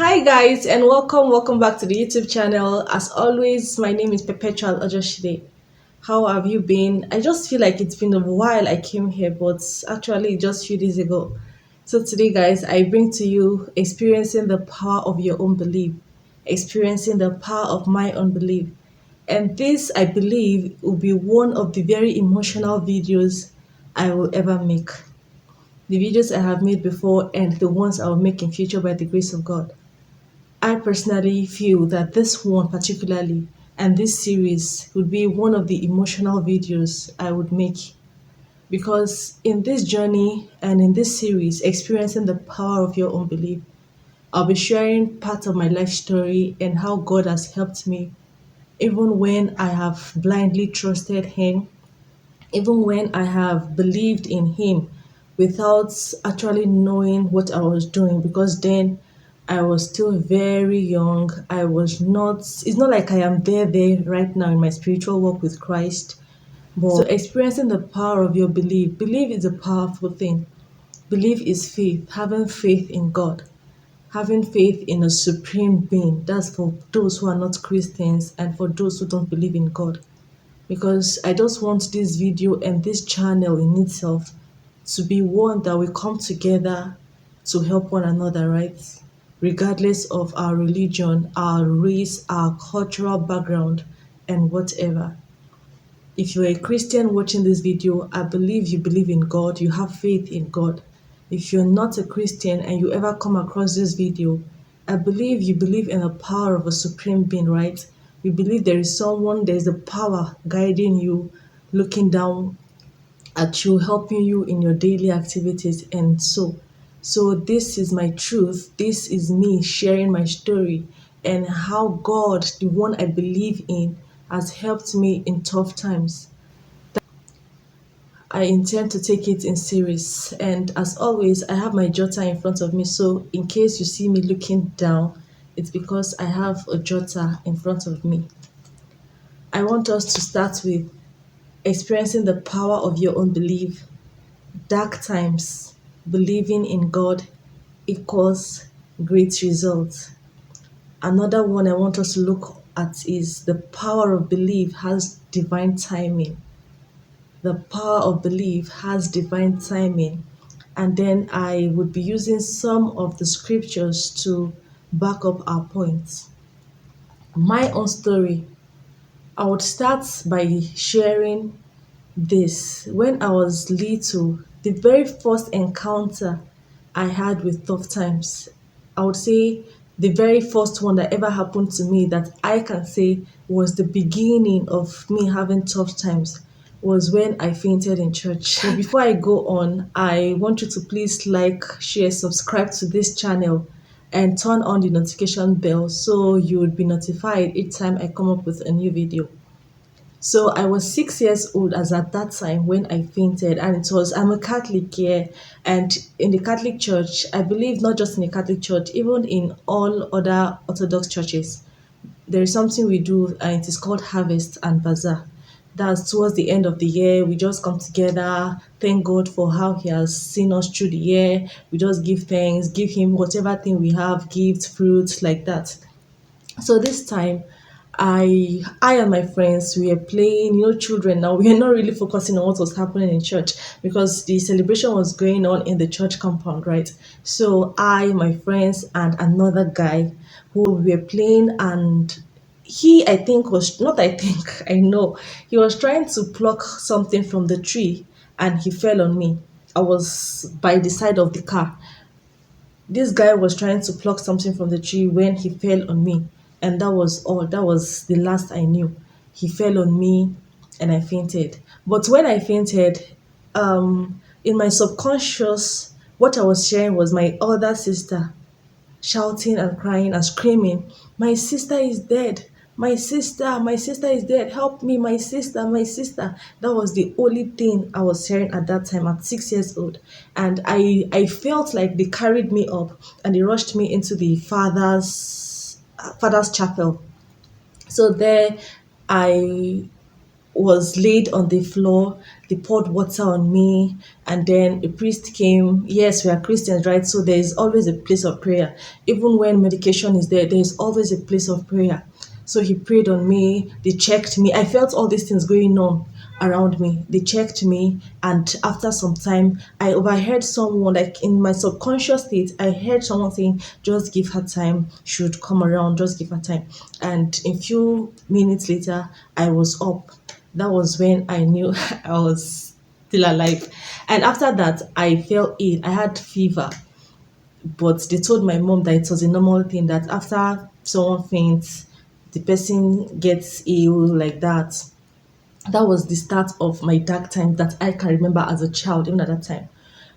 Hi guys and welcome back to the YouTube channel. As always, my name is Perpetual Ojoshide. How have you been? I just feel like it's been a while I came here, but actually just a few days ago. So today guys, I bring to you experiencing the power of your own belief, experiencing the power of my unbelief. And this I believe will be one of the very emotional videos I will ever make. The videos I have made before and the ones I will make in future by the grace of God. I personally feel that this one particularly and this series would be one of the emotional videos I would make because in this journey and in this series, experiencing the power of your own belief, I'll be sharing part of my life story and how God has helped me, even when I have blindly trusted Him, even when I have believed in Him without actually knowing what I was doing, because then I was still very young. I was not, it's not like I am there right now in my spiritual walk with Christ. But so experiencing the power of your belief, belief is a powerful thing. Belief is faith, having faith in God, having faith in a supreme being. That's for those who are not Christians and for those who don't believe in God, because I just want this video and this channel in itself to be one that we come together to help one another, right? Regardless of our religion, our race, our cultural background, and whatever. If you're a Christian watching this video, I believe you believe in God, you have faith in God. If you're not a Christian and you ever come across this video, I believe you believe in the power of a supreme being, right? You believe there is someone, there's a power guiding you, looking down at you, helping you in your daily activities, and so this is my truth. This is me sharing my story and how God, the one I believe in, has helped me in tough times. I intend to take it in series. And as always, I have my jotter in front of me. So in case you see me looking down, it's because I have a jotter in front of me. I want us to start with experiencing the power of your own belief. Dark times, believing in God equals great results. Another one I want us to look at is the power of belief has divine timing. The power of belief has divine timing. And then I would be using some of the scriptures to back up our points. My own story, I would start by sharing this. When I was little, the very first encounter I had with tough times, I would say the very first one that ever happened to me that I can say was the beginning of me having tough times was when I fainted in church. So before I go on, I want you to please like, share, subscribe to this channel and turn on the notification bell so you would be notified each time I come up with a new video. So I was 6 years old as at that time when I fainted, and it was I'm a Catholic here, and in the Catholic Church, I believe not just in the Catholic Church, even in all other Orthodox churches, there is something we do, and it is called harvest and bazaar. That's towards the end of the year. We just come together, thank God for how He has seen us through the year. We just give thanks, give Him whatever thing we have, gifts, fruits, like that. So this time, I and my friends, we were playing, children now, we were not really focusing on what was happening in church because the celebration was going on in the church compound, right? So I, my friends, and another guy who were playing, and he, I think, was not, I think, I know, he was trying to pluck something from the tree and he fell on me. I was by the side of the car. This guy was trying to pluck something from the tree when he fell on me, and that was all. That was the last I knew. He fell on me and I fainted. But when I fainted, in my subconscious, what I was sharing was my older sister shouting and crying and screaming, "My sister is dead! My sister is dead! Help me, my sister, my sister!" That was the only thing I was hearing at that time at 6 years old. And I felt like they carried me up and they rushed me into the father's chapel. So there I was laid on the floor. They poured water on me, and then a priest came. Yes, we are Christians, right? So there is always a place of prayer. Even when medication is there, there is always a place of prayer. So he prayed on me. They checked me. I felt all these things going on around me. They checked me, and after some time, I overheard someone, like in my subconscious state, I heard someone saying, "Just give her time. She would come around. Just give her time." And a few minutes later, I was up. That was when I knew I was still alive. And after that, I fell ill. I had fever, but they told my mom that it was a normal thing, that after someone faints, the person gets ill like that. That was the start of my dark time that I can remember as a child, even at that time.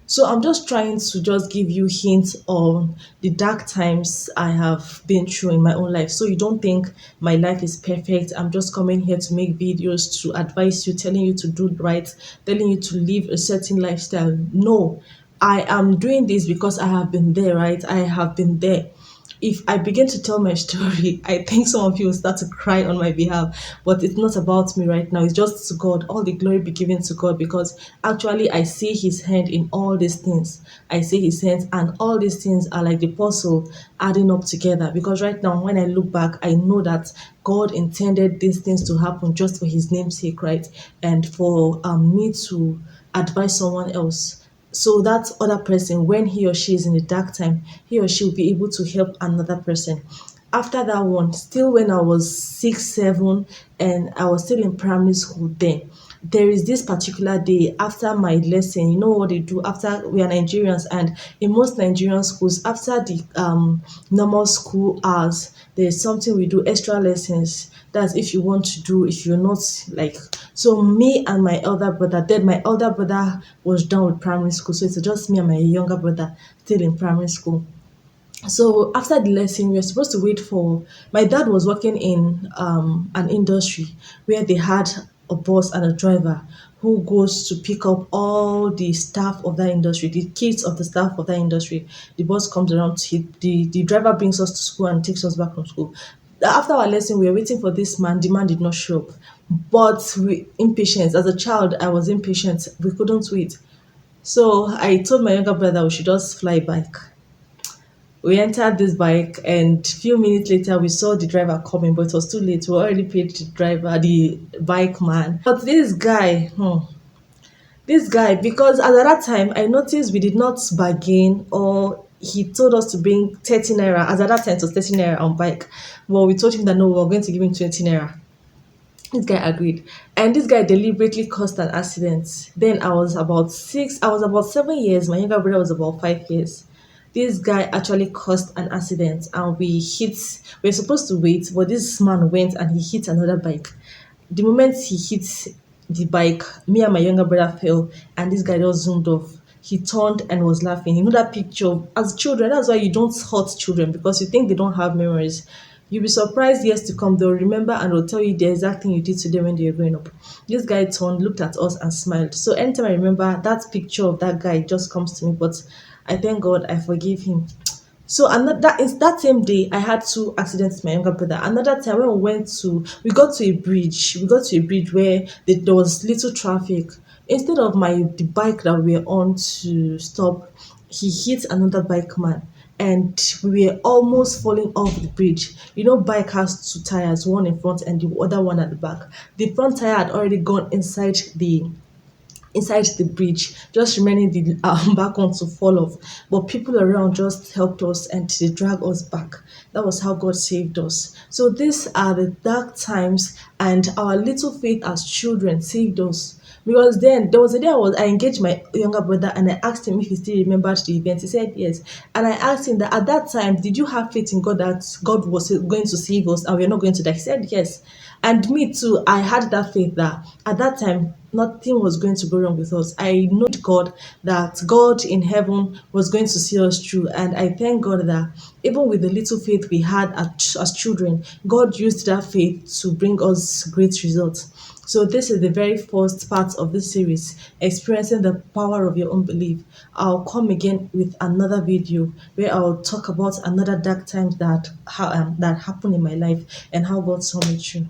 So I'm just trying to just give you hints on the dark times I have been through in my own life. So you don't think my life is perfect. I'm just coming here to make videos to advise you, telling you to do right, telling you to live a certain lifestyle. No, I am doing this because I have been there, right? I have been there. If I begin to tell my story, I think some of you will start to cry on my behalf. But it's not about me right now. It's just to God. All the glory be given to God, because actually I see His hand in all these things. I see His hands, and all these things are like the puzzle adding up together. Because right now, when I look back, I know that God intended these things to happen just for His name's sake, right? And for me to advise someone else, so that other person, when he or she is in a dark time, he or she will be able to help another person. After that one, still when I was 6 7, and I was still in primary school, then there is this particular day after my lesson. You know what they do after? We are Nigerians, and in most Nigerian schools, after the normal school hours, there's something we do, extra lessons. That's if you want to do, if you're not like. So me and my elder brother, then my elder brother was done with primary school, so it's just me and my younger brother still in primary school. So after the lesson, we were supposed to wait for. My dad was working in an industry where they had a boss and a driver who goes to pick up all the staff of that industry, the kids of the staff of that industry. The boss comes around, the driver brings us to school and takes us back from school. After our lesson, we were waiting for this man. The man did not show up. But we impatient. As a child, I was impatient. We couldn't wait. So I told my younger brother we should just fly back. We entered this bike, and few minutes later we saw the driver coming, but it was too late. We already paid the driver, the bike man. But this guy, because at that time I noticed we did not bargain, or he told us to bring 30 naira. As at that time it was 30 naira on bike. Well, we told him that no, we were going to give him 20 naira. This guy agreed. And this guy deliberately caused an accident. Then I was about 7 years. My younger brother was about 5 years. This guy actually caused an accident, and we were supposed to wait, but this man went and he hit another bike. The moment he hit the bike, me and my younger brother fell, and this guy just zoomed off. He turned and was laughing. You know that picture? As children, that's why you don't hurt children, because you think they don't have memories. You'll be surprised years to come, they'll remember and they'll tell you the exact thing you did to them when they were growing up. This guy turned, looked at us, and smiled. So anytime I remember that picture of that guy, it just comes to me. But I thank God I forgive him. So another that is that same day I had two accidents with my younger brother. Another time when we got to a bridge. We got to a bridge where there was little traffic. Instead of the bike that we were on to stop, he hit another bike man, and we were almost falling off the bridge. You know, bike has two tires, one in front and the other one at the back. The front tire had already gone inside the bridge, just remaining the back one to fall off. But people around just helped us and they dragged us back. That was how God saved us. So these are the dark times, and our little faith as children saved us. Because then there was a day I engaged my younger brother and I asked him if he still remembered the event. He said yes. And I asked him that at that time, did you have faith in God that God was going to save us and we're not going to die? He said yes. And me too, I had that faith that at that time nothing was going to go wrong with us. I know God, that God in heaven was going to see us through. And I thank God that even with the little faith we had as children, God used that faith to bring us great results. So this is the very first part of this series, experiencing the power of your unbelief. I'll come again with another video where I'll talk about another dark times that happened in my life and how God saw me through.